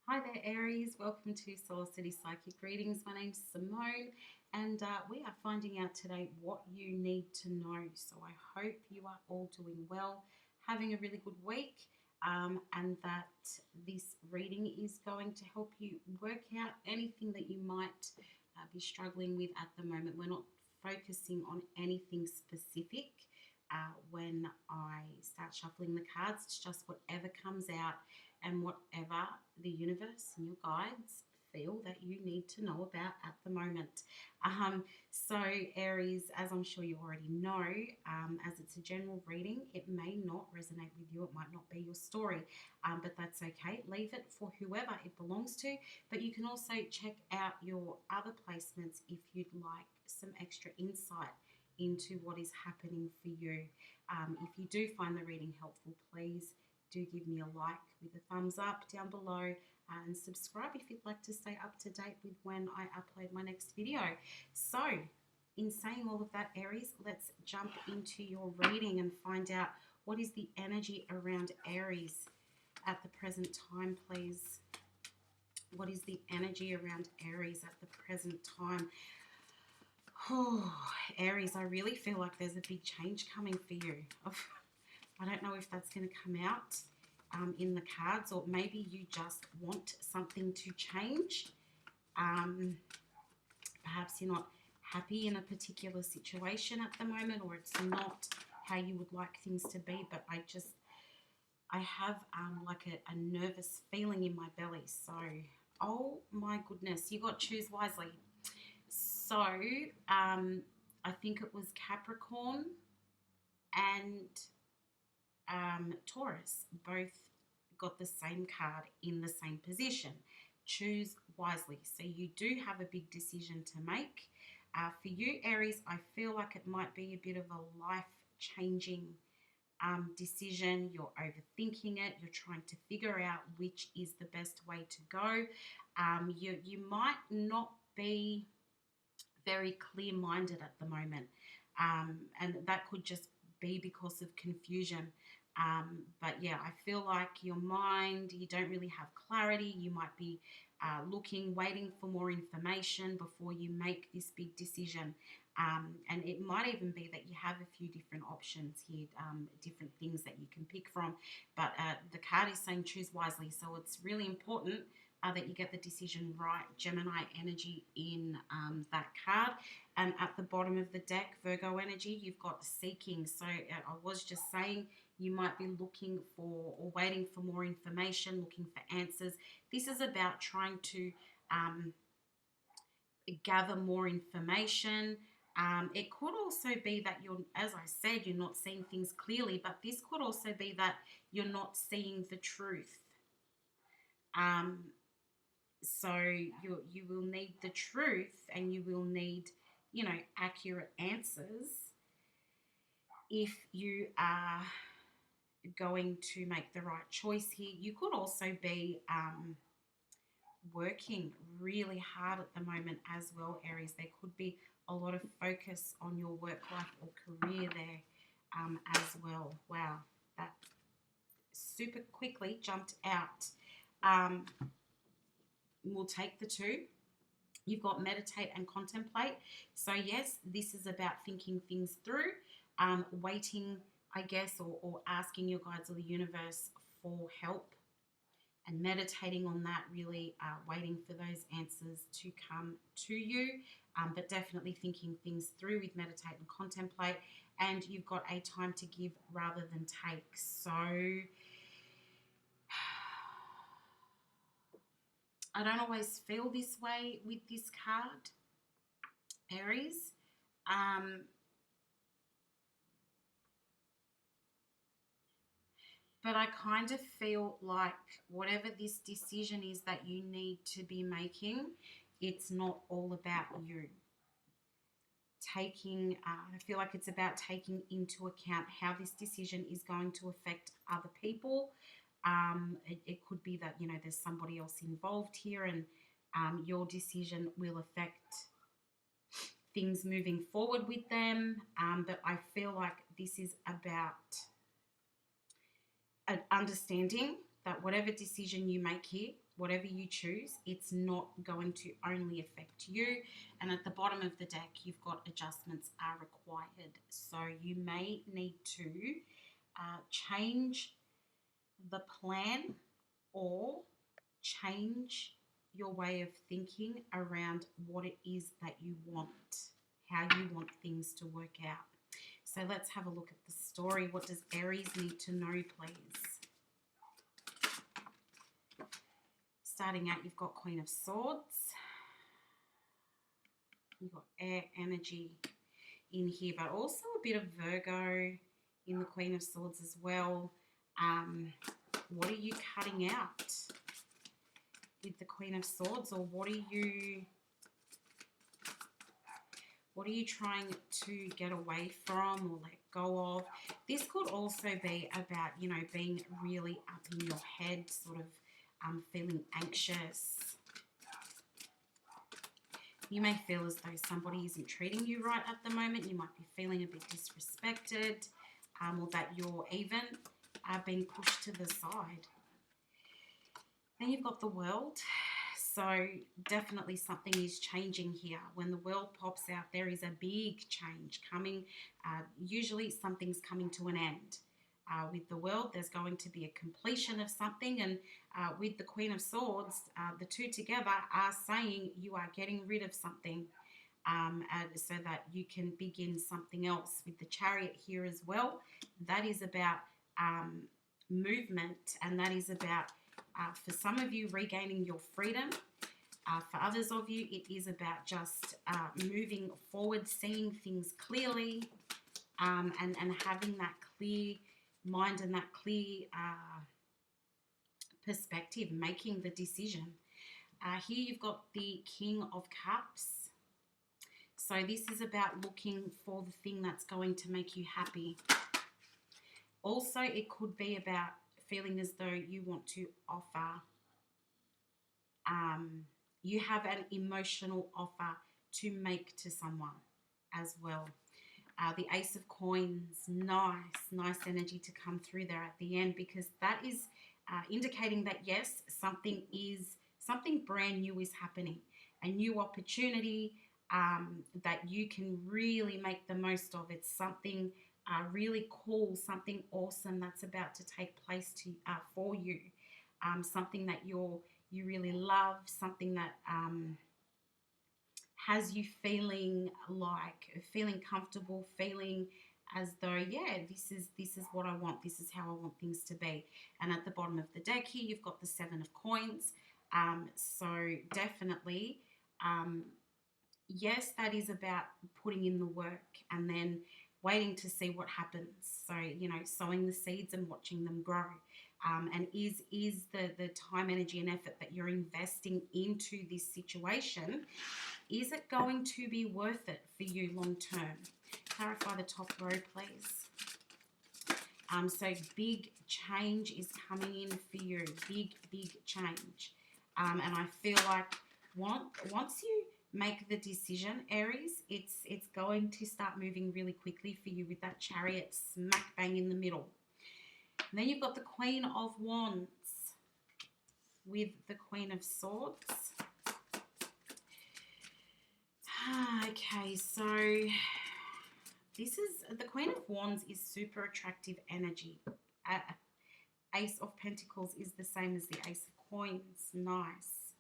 Hi there, Aries. Welcome to Soulocity Psychic Readings. My name's Simone, and we are finding out today what you need to know. So I hope you are all doing well, having a really good week, and that this reading is going to help you work out anything that you might be struggling with at the moment. We're not focusing on anything specific. When I start shuffling the cards, it's just whatever comes out and whatever the universe and your guides feel that you need to know about at the moment. So, Aries, as I'm sure you already know, as it's a general reading, it may not resonate with you. It might not be your story, but that's okay. Leave it for whoever it belongs to. But you can also check out your other placements if you'd like some extra insight into what is happening for you. If you do find the reading helpful, please do give me a like with a thumbs up down below and subscribe if you'd like to stay up to date with when I upload my next video. So, in saying all of that, Aries, let's jump into your reading and find out what is the energy around Aries at the present time, please. What is the energy around Aries at the present time? Oh, Aries, I really feel like there's a big change coming for you. I don't know if that's going to come out in the cards, or maybe you just want something to change. Perhaps you're not happy in a particular situation at the moment, or it's not how you would like things to be, but I have like a nervous feeling in my belly. So, oh my goodness, you got choose wisely. So, I think it was Capricorn and Taurus both got the same card in the same position. Choose wisely. So you do have a big decision to make. For you, Aries, I feel like it might be a bit of a life-changing decision. You're overthinking it. You're trying to figure out which is the best way to go. You might not be very clear-minded at the moment, and that could just be because of confusion. But yeah, I feel like your mind, you don't really have clarity. You might be waiting for more information before you make this big decision. And it might even be that you have a few different options here, different things that you can pick from. But the card is saying choose wisely. So it's really important that you get the decision right. Gemini energy in that card. And at the bottom of the deck, Virgo energy, you've got seeking. So I was just saying you might be looking for or waiting for more information, looking for answers. This is about trying to gather more information. It could also be that you're, as I said, you're not seeing things clearly, but this could also be that you're not seeing the truth. So you will need the truth, and you will need, accurate answers if you are going to make the right choice here. You could also be working really hard at the moment as well, Aries. There could be a lot of focus on your work life or career there as well. Wow, that super quickly jumped out. We'll take the two. You've got meditate and contemplate. So yes, this is about thinking things through, waiting, I guess, or asking your guides or the universe for help, and meditating on that, really waiting for those answers to come to you, but definitely thinking things through with meditate and contemplate. And you've got a time to give rather than take. So I don't always feel this way with this card, Aries. But I kind of feel like whatever this decision is that you need to be making, it's not all about you. I feel like it's about taking into account how this decision is going to affect other people. It could be that, there's somebody else involved here, and your decision will affect things moving forward with them. But I feel like this is about understanding that whatever decision you make here, whatever you choose, it's not going to only affect you. And at the bottom of the deck, you've got adjustments are required. So you may need to change the plan or change your way of thinking around what it is that you want, how you want things to work out. So let's have a look at the story. What does Aries need to know, please? Starting out, you've got Queen of Swords. You've got air energy in here, but also a bit of Virgo in the Queen of Swords as well. What are you cutting out with the Queen of Swords, or what are you trying to get away from or let go of? This could also be about, you know, being really up in your head, sort of feeling anxious. You may feel as though somebody isn't treating you right at the moment. You might be feeling a bit disrespected, or that you're even being pushed to the side. Then you've got the World. So definitely something is changing here. When the World pops out, there is a big change coming. Usually something's coming to an end. With the World, there's going to be a completion of something. And with the Queen of Swords, the two together are saying you are getting rid of something so that you can begin something else. With the Chariot here as well, that is about movement, and that is about, for some of you, regaining your freedom. For others of you, it is about just moving forward, seeing things clearly, and having that clear mind and that clear perspective, making the decision. Here you've got the King of Cups. So this is about looking for the thing that's going to make you happy. Also, it could be about feeling as though you want to offer, you have an emotional offer to make to someone as well. The Ace of Coins, nice energy to come through there at the end, because that is indicating that yes, something brand new is happening, a new opportunity that you can really make the most of. It's something really cool, something awesome that's about to take place for you, something that you really love, something that has you feeling comfortable, feeling as though, yeah, this is what I want, this is how I want things to be. And at the bottom of the deck here, you've got the Seven of Coins. So definitely, yes, that is about putting in the work and then waiting to see what happens. So, you know, sowing the seeds and watching them grow. And is the time, energy, and effort that you're investing into this situation, is it going to be worth it for you long term? Clarify the top row, please. So big change is coming in for you. Big change. And I feel like once you make the decision, Aries, it's going to start moving really quickly for you with that Chariot smack bang in the middle. And then you've got the Queen of Wands with the Queen of Swords. Okay, so this is the Queen of Wands is super attractive energy. Ace of Pentacles is the same as the Ace of Coins. Nice.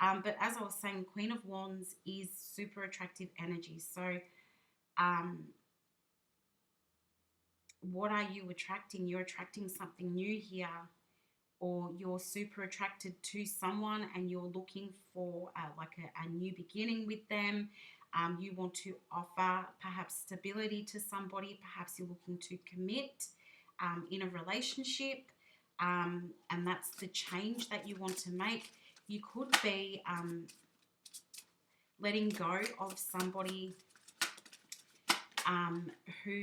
But as I was saying, Queen of Wands is super attractive energy. So what are you attracting? You're attracting something new here, or you're super attracted to someone and you're looking for like a new beginning with them. You want to offer perhaps stability to somebody. Perhaps you're looking to commit in a relationship, and that's the change that you want to make. You could be letting go of somebody who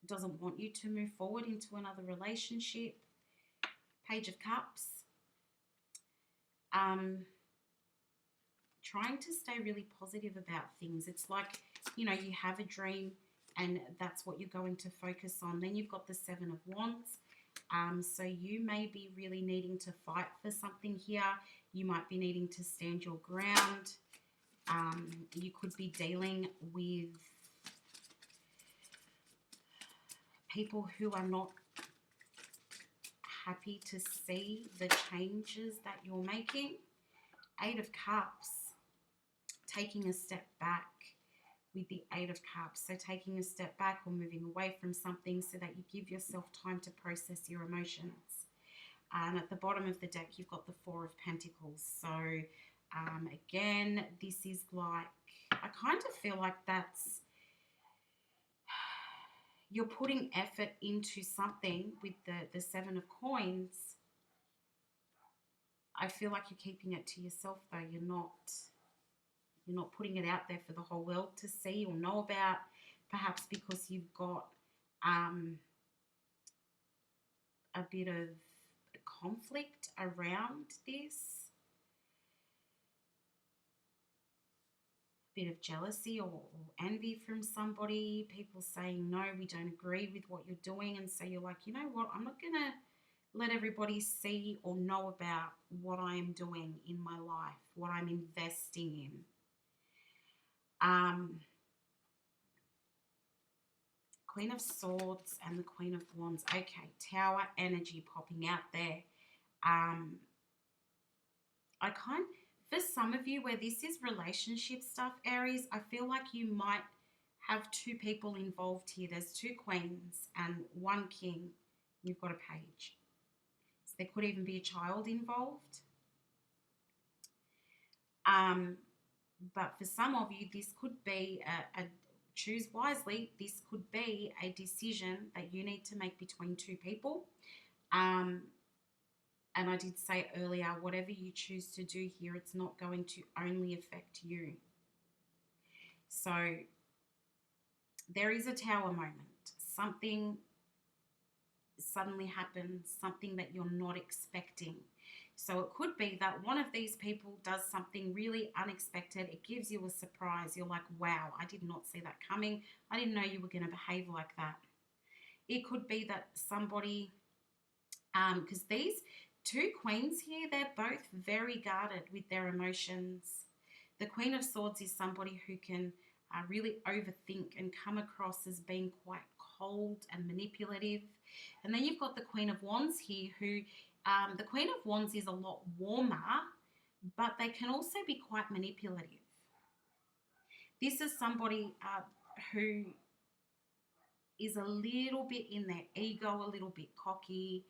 doesn't want you to move forward into another relationship. Page of Cups. Trying to stay really positive about things. It's like, you know, you have a dream and that's what you're going to focus on. Then you've got the Seven of Wands. So you may be really needing to fight for something here. You might be needing to stand your ground. You could be dealing with people who are not happy to see the changes that you're making. 8 of Cups, taking a step back with the 8 of Cups. So taking a step back or moving away from something so that you give yourself time to process your emotions. And at the bottom of the deck, you've got the 4 of Pentacles. So again, this is like, I kind of feel like that's, you're putting effort into something with the 7 of Coins. I feel like you're keeping it to yourself though. You're not putting it out there for the whole world to see or know about, perhaps because you've got a bit of conflict around this, a bit of jealousy or envy from somebody, people saying, no, we don't agree with what you're doing. And so you're like, you know what, I'm not going to let everybody see or know about what I am doing in my life, what I'm investing in. Queen of Swords and the Queen of Wands. Okay, Tower energy popping out there. For some of you where this is relationship stuff, Aries, I feel like you might have 2 people involved here. There's 2 queens and 1 king. You've got a page. So there could even be a child involved. But for some of you, this could be choose wisely. This could be a decision that you need to make between 2 people. And I did say earlier, whatever you choose to do here, it's not going to only affect you. So there is a tower moment. Something suddenly happens, something that you're not expecting. So it could be that one of these people does something really unexpected. It gives you a surprise. You're like, wow, I did not see that coming. I didn't know you were going to behave like that. It could be that somebody, because these 2 queens here, they're both very guarded with their emotions. The Queen of Swords is somebody who can really overthink and come across as being quite cold and manipulative. And then you've got the Queen of Wands here who, the Queen of Wands is a lot warmer, but they can also be quite manipulative. This is somebody who is a little bit in their ego, a little bit cocky.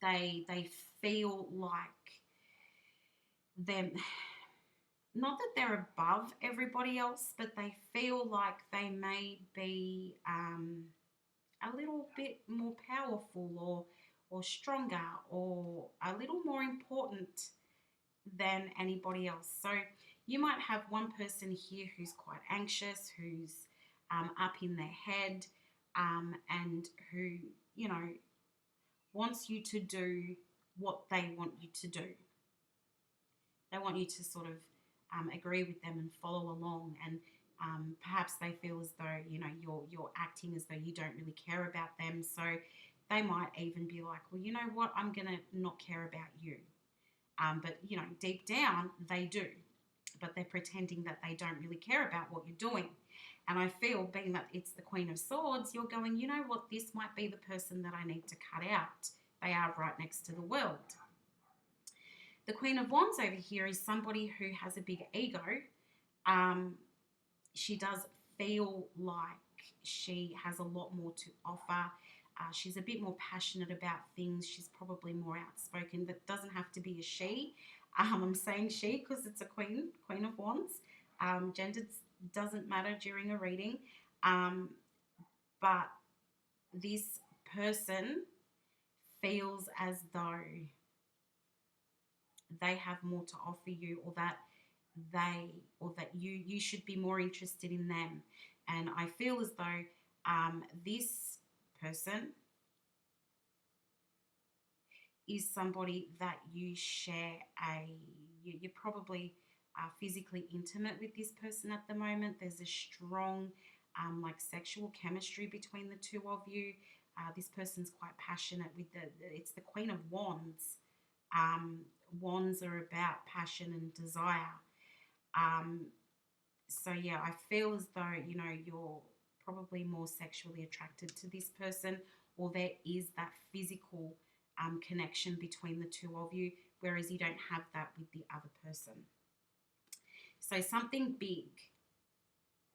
They feel like them, not that they're above everybody else, but they feel like they may be a little bit more powerful or stronger or a little more important than anybody else. So you might have one person here who's quite anxious, who's up in their head, and who, you know, wants you to do what they want you to do. They want you to sort of agree with them and follow along, and perhaps they feel as though, you know, you're acting as though you don't really care about them. So they might even be like, well, you know what, I'm going to not care about you. But, you know, deep down they do, but they're pretending that they don't really care about what you're doing. And I feel, being that it's the Queen of Swords, you're going, you know what, this might be the person that I need to cut out. They are right next to the world. The Queen of Wands over here is somebody who has a big ego. She does feel like she has a lot more to offer. She's a bit more passionate about things. She's probably more outspoken. That doesn't have to be a she. I'm saying she because it's a Queen of Wands. Gender doesn't matter during a reading. But this person feels as though they have more to offer you, or that you should be more interested in them. And I feel as though this person is somebody that you share you're probably physically intimate with this person at the moment. There's a strong like sexual chemistry between the two of you. This person's quite passionate with it's the Queen of Wands. Um, Wands are about passion and desire. Um, so yeah, I feel as though, you know, you're probably more sexually attracted to this person, or there is that physical connection between the two of you, whereas you don't have that with the other person. So something big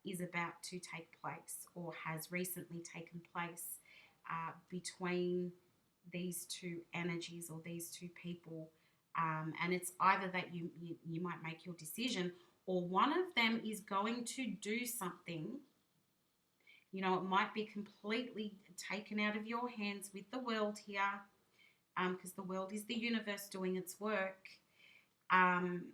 is about to take place or has recently taken place between these two energies or these two people. And it's either that you might make your decision, or one of them is going to do something. You know, it might be completely taken out of your hands with the world here, because the world is the universe doing its work. Um,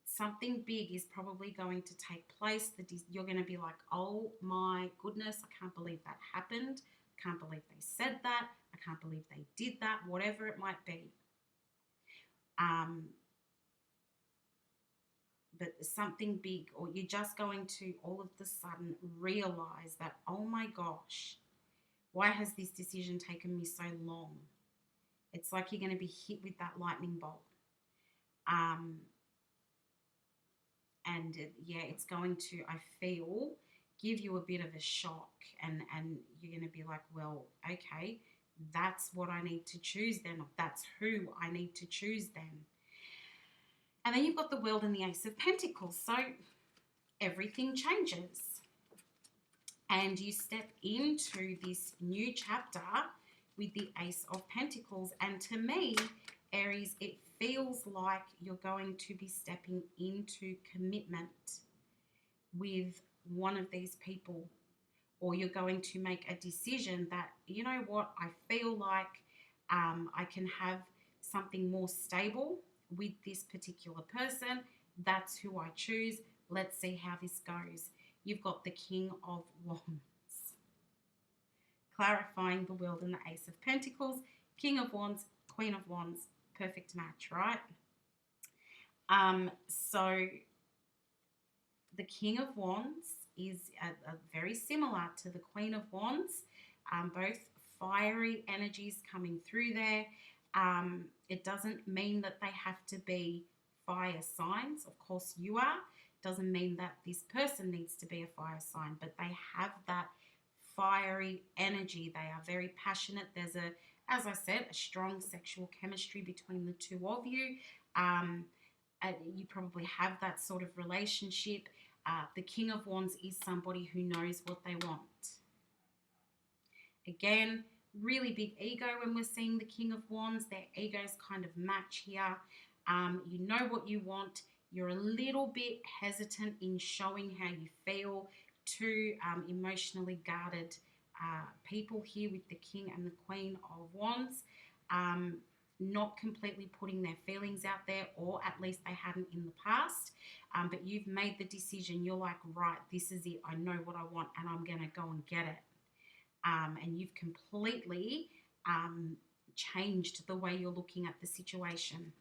Something big is probably going to take place that you're going to be like, oh my goodness, I can't believe that happened. I can't believe they said that. I can't believe they did that, whatever it might be. But something big, or you're just going to all of a sudden realize that, oh my gosh, why has this decision taken me so long? It's like you're going to be hit with that lightning bolt. And yeah, it's going to, I feel, give you a bit of a shock, and you're going to be like, well, okay, that's what I need to choose then, or that's who I need to choose then. And then you've got the World and the Ace of Pentacles, so everything changes, and you step into this new chapter with the Ace of Pentacles. And to me, Aries, it feels like you're going to be stepping into commitment with one of these people, or you're going to make a decision that, you know what, I feel like I can have something more stable with this particular person. That's who I choose. Let's see how this goes. You've got the King of Wands, clarifying the World and the Ace of Pentacles. King of Wands, Queen of Wands, perfect match, right? So the King of Wands is very similar to the Queen of Wands, both fiery energies coming through there. It doesn't mean that they have to be fire signs. Of course, you are. Doesn't mean that this person needs to be a fire sign, but they have that fiery energy. They are very passionate. There's as I said, a strong sexual chemistry between the two of you. You probably have that sort of relationship. The King of Wands is somebody who knows what they want. Again, really big ego when we're seeing the King of Wands. Their egos kind of match here. You know what you want. You're a little bit hesitant in showing how you feel to emotionally guarded people here with the King and the Queen of Wands. Not completely putting their feelings out there, or at least they hadn't in the past. But you've made the decision. You're like, right, this is it. I know what I want, and I'm going to go and get it. And you've completely changed the way you're looking at the situation.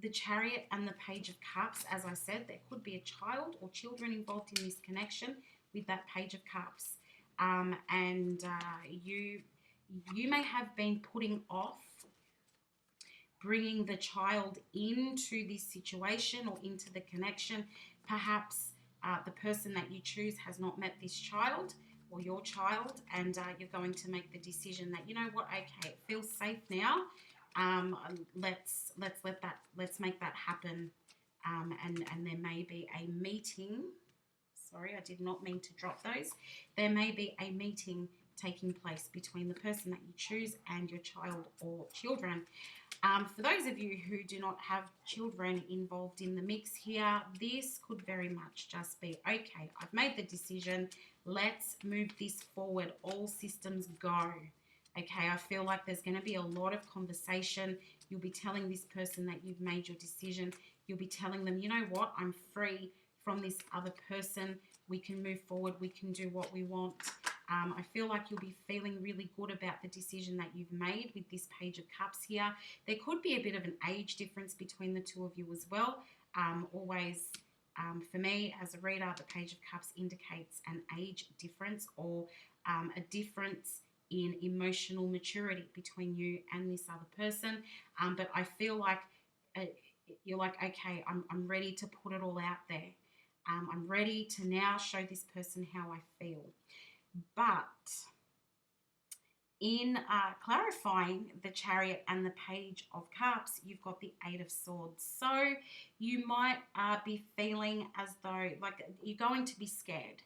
The Chariot and the Page of Cups, as I said, there could be a child or children involved in this connection with that Page of Cups. You may have been putting off bringing the child into this situation or into the connection. Perhaps the person that you choose has not met this child or your child, and you're going to make the decision that, you know what, okay, it feels safe now. Let's make that happen. And there may be a meeting. Sorry, I did not mean to drop those. There may be a meeting taking place between the person that you choose and your child or children. For those of you who do not have children involved in the mix here, this could very much just be, okay, I've made the decision. Let's move this forward. All systems go. Okay, I feel like there's going to be a lot of conversation. You'll be telling this person that you've made your decision. You'll be telling them, you know what, I'm free from this other person. We can move forward. We can do what we want. I feel like you'll be feeling really good about the decision that you've made with this Page of Cups here. There could be a bit of an age difference between the two of you as well. Always For me, as a reader, the Page of Cups indicates an age difference or a difference in emotional maturity between you and this other person. But I feel like uh, you're like, okay, I'm ready to put it all out there. I'm ready to now show this person how I feel. But in clarifying the Chariot and the Page of Cups, you've got the Eight of Swords. So you might be feeling as though like you're going to be scared,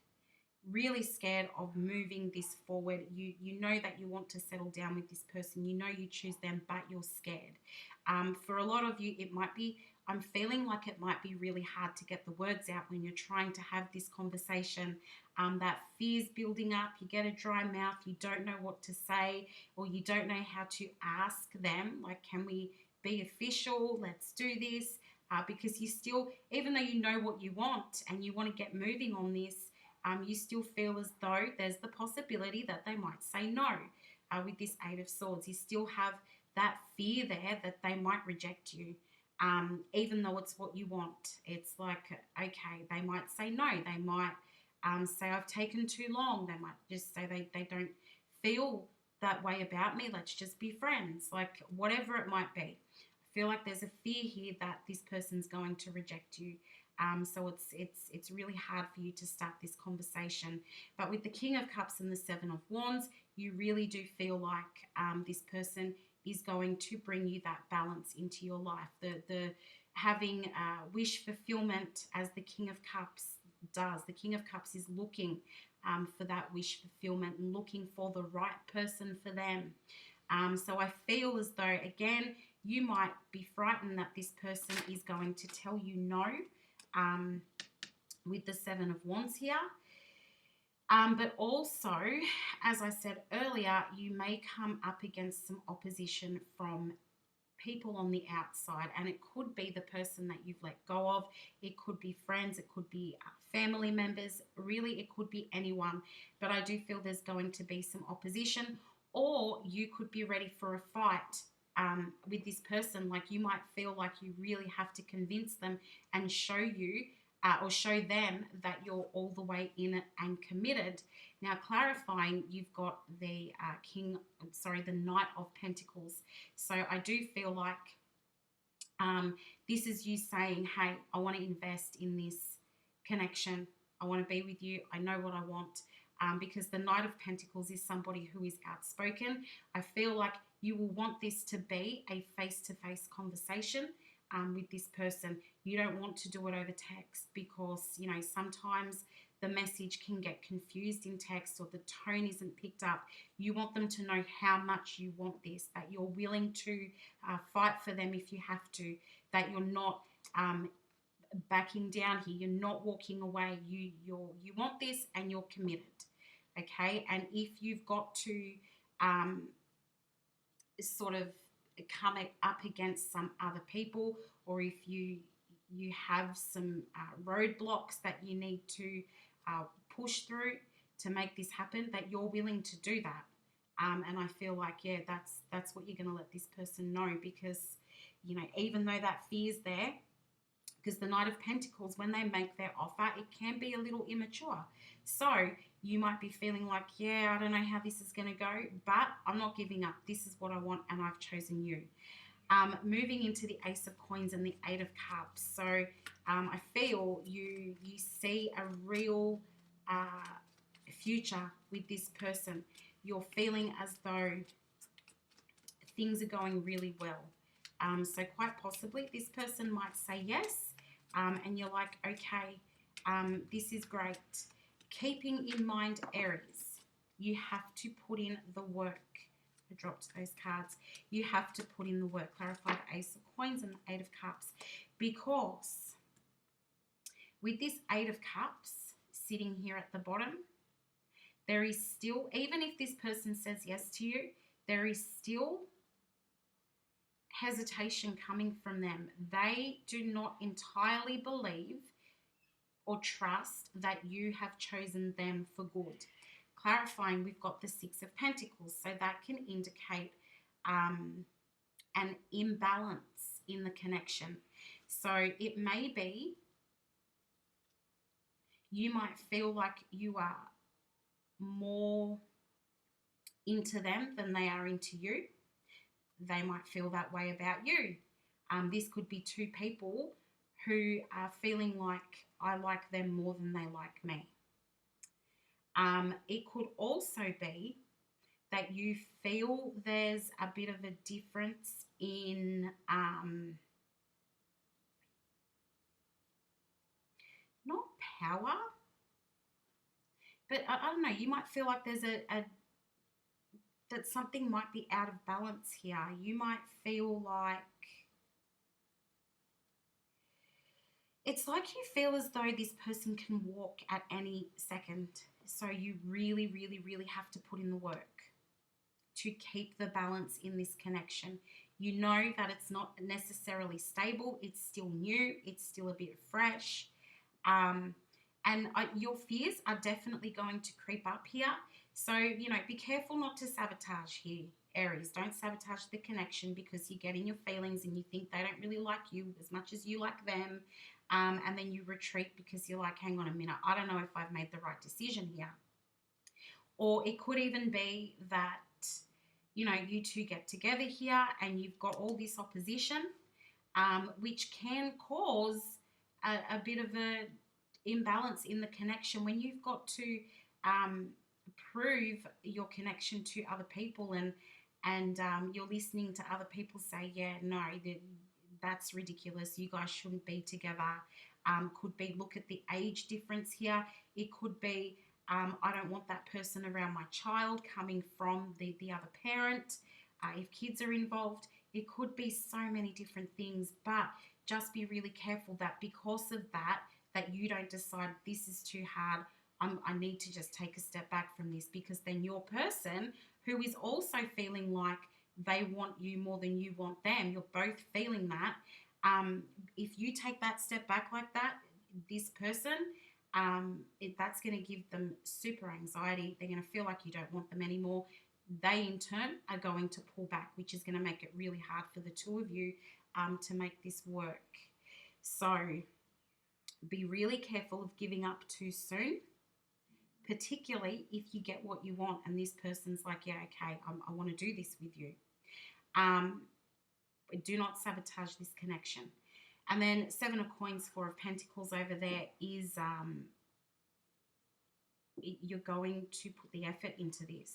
really scared of moving this forward. You know that you want to settle down with this person. You know you choose them, but you're scared. For a lot of you, it might be, I'm feeling like it might be really hard to get the words out when you're trying to have this conversation. That fear's building up, you get a dry mouth, you don't know what to say, or you don't know how to ask them, like, can we be official? Let's do this. Because you still, even though you know what you want and you want to get moving on this, you still feel as though there's the possibility that they might say no. With this Eight of Swords, you still have that fear there that they might reject you, even though it's what you want. It's like, okay, they might say no. They might say I've taken too long. They might just say they don't feel that way about me. Let's just be friends. Like, whatever it might be. I feel like there's a fear here that this person's going to reject you. So it's really hard for you to start this conversation. But with the King of Cups and the Seven of Wands, you really do feel like this person is going to bring you that balance into your life. The having wish fulfillment, as the King of Cups does. The King of Cups is looking for that wish fulfillment and looking for the right person for them. So I feel as though, again, you might be frightened that this person is going to tell you no, with the Seven of Wands here. But also, as I said earlier, you may come up against some opposition from people on the outside, and it could be the person that you've let go of. It could be friends, it could be family members, really it could be anyone. But I do feel there's going to be some opposition, or you could be ready for a fight with this person. Like, you might feel like you really have to convince them and show you or show them that you're all the way in it and committed. Now, clarifying, you've got the the Knight of Pentacles. So I do feel like this is you saying, hey, I want to invest in this connection. I want to be with you. I know what I want. Because the Knight of Pentacles is somebody who is outspoken. I feel like you will want this to be a face-to-face conversation with this person. You don't want to do it over text because, you know, sometimes the message can get confused in text or the tone isn't picked up. You want them to know how much you want this, that you're willing to fight for them if you have to, that you're not backing down here. You're not walking away. You want this and you're committed. Okay, and if you've got to sort of come up against some other people, or if you have some roadblocks that you need to push through to make this happen, that you're willing to do that. And I feel like, yeah, that's what you're going to let this person know, because, you know, even though that fear's there, because the Knight of Pentacles, when they make their offer, it can be a little immature. So you might be feeling like, yeah, I don't know how this is going to go, but I'm not giving up. This is what I want, and I've chosen you. Moving into the Ace of Coins and the Eight of Cups. So I feel you see a real future with this person. You're feeling as though things are going really well. So quite possibly this person might say yes, and you're like, okay, this is great. Keeping in mind, Aries, you have to put in the work. I dropped those cards. You have to put in the work. Clarify the Ace of Coins and the Eight of Cups, because with this Eight of Cups sitting here at the bottom, there is still, even if this person says yes to you, there is still hesitation coming from them. They do not entirely believe or trust that you have chosen them for good. Clarifying, we've got the Six of Pentacles, so that can indicate an imbalance in the connection. So it may be You might feel like you are more into them than they are into you. They might feel that way about you. This could be two people who are feeling like I like them more than they like me. It could also be that you feel there's a bit of a difference in not power, but I don't know. You might feel like there's a that something might be out of balance here. You might feel like it's like you feel as though this person can walk at any second. So you really, really, really have to put in the work to keep the balance in this connection. You know that it's not necessarily stable, it's still new, it's still a bit fresh. Um, and your fears are definitely going to creep up here. So, be careful not to sabotage here, Aries. Don't sabotage the connection because you get in your feelings and you think they don't really like you as much as you like them. And then you retreat because you're like, hang on a minute, I don't know if I've made the right decision here. Or it could even be that, you two get together here and you've got all this opposition, which can cause a bit of a imbalance in the connection when you've got to prove your connection to other people, and you're listening to other people say, yeah, no, that's ridiculous, you guys shouldn't be together. Could be, look at the age difference here. It could be, I don't want that person around my child, coming from the other parent. If kids are involved, it could be so many different things, but just be really careful that because of that you don't decide this is too hard. I need to just take a step back from this, because then your person who is also feeling like they want you more than you want them, you're both feeling that. If you take that step back like that, this person, that's going to give them super anxiety. They're going to feel like you don't want them anymore. They in turn are going to pull back, which is going to make it really hard for the two of you to make this work. So be really careful of giving up too soon, particularly if you get what you want and this person's like, yeah, okay, I want to do this with you. Do not sabotage this connection. And then 7 of Coins, 4 of Pentacles over there is you're going to put the effort into this.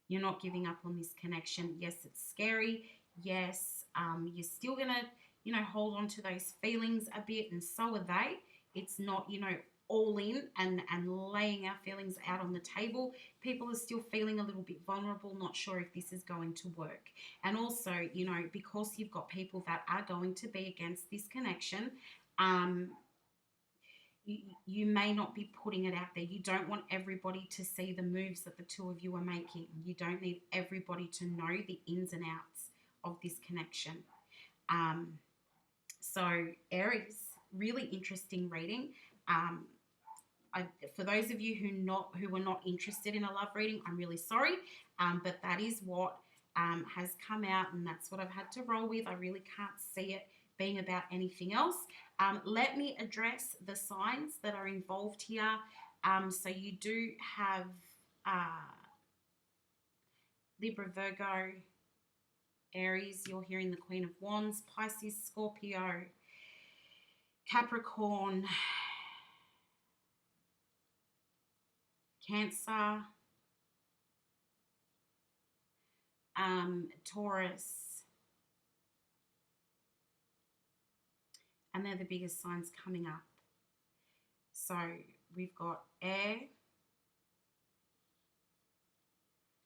You're not giving up on this connection. Yes, it's scary. Yes, you're still going to, hold on to those feelings a bit, and so are they. It's not, all in and laying our feelings out on the table. People are still feeling a little bit vulnerable, not sure if this is going to work. And also, because you've got people that are going to be against this connection, you may not be putting it out there. You don't want everybody to see the moves that the two of you are making. You don't need everybody to know the ins and outs of this connection. So Aries, really interesting reading. For those of you who were not interested in a love reading, I'm really sorry, but that is what has come out, and that's what I've had to roll with. I really can't see it being about anything else. Let me address the signs that are involved here. So you do have Libra, Virgo, Aries, you're hearing the Queen of Wands, Pisces, Scorpio, Capricorn, Cancer, Taurus, and they're the biggest signs coming up. So we've got air.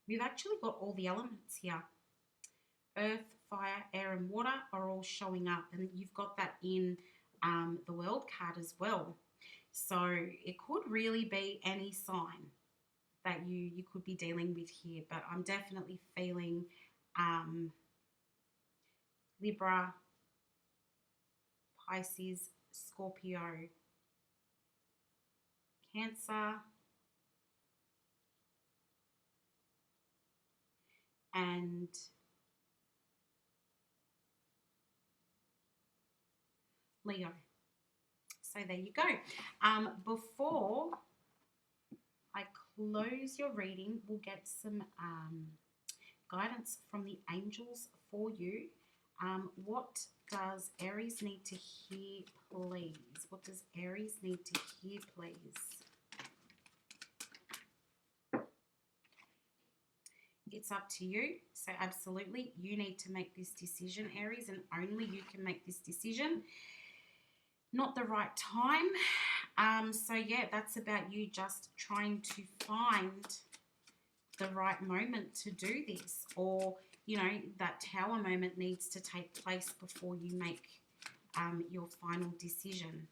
We've actually got all the elements here. Earth, fire, air, and water are all showing up, and you've got that in the World card as well. So it could really be any sign that you could be dealing with here, but I'm definitely feeling Libra, Pisces, Scorpio, Cancer, and Leo. So there you go. Before I close your reading, we'll get some guidance from the angels for you. What does Aries need to hear, please? What does Aries need to hear, please? It's up to you. So absolutely, you need to make this decision, Aries, and only you can make this decision. Not the right time. So yeah, that's about you just trying to find the right moment to do this, or that tower moment needs to take place before you make your final decision.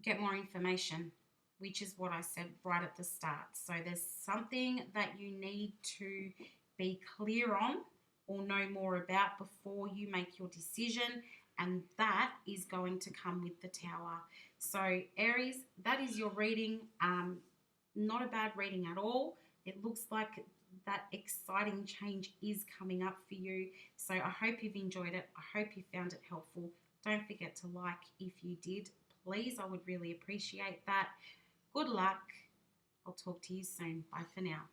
Get more information, which is what I said right at the start. So there's something that you need to be clear on or know more about before you make your decision, and that is going to come with the tower. So Aries, that is your reading. Not a bad reading at all. It looks like that exciting change is coming up for you. So I hope you've enjoyed it. I hope you found it helpful. Don't forget to like if you did. Please, I would really appreciate that. Good luck. I'll talk to you soon. Bye for now.